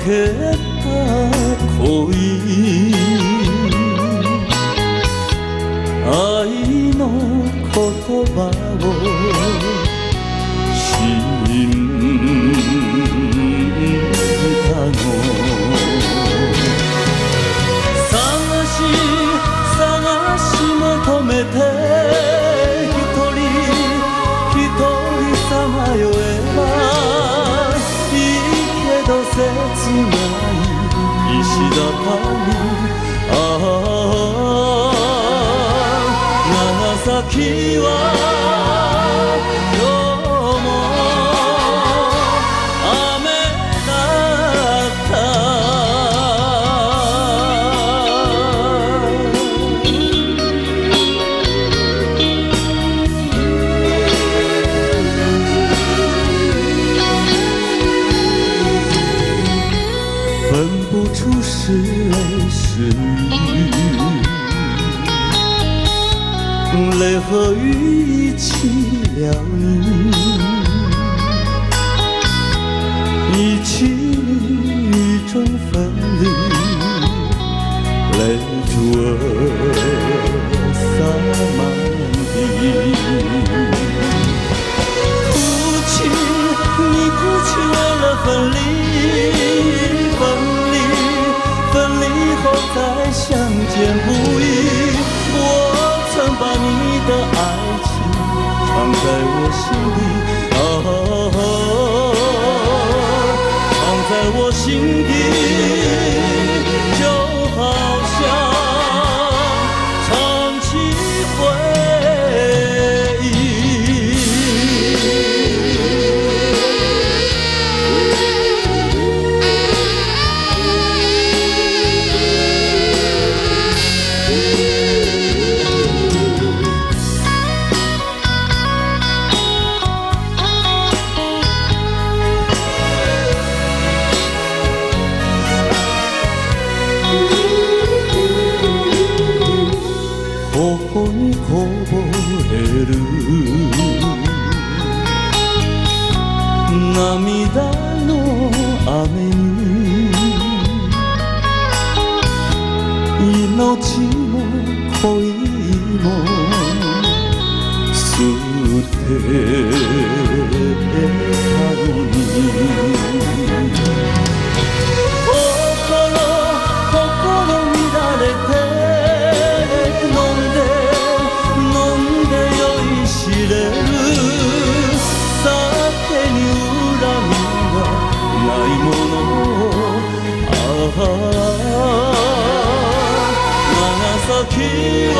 けた恋、愛の言葉を信じたの。探し求めて一人さまよえばいいけど切ない石畳。長崎は今日も雨だった。分不出是泪是雨，泪和雨一起疗愈，一起雨中分离，泪珠儿洒满地。哭泣，你哭泣为了分离，分离后再相见不易。我曾把你的爱情藏在我心底，藏在我心底，就好像唱起回忆。頬にこぼれる涙の雨に命も恋も捨てたのに。長崎は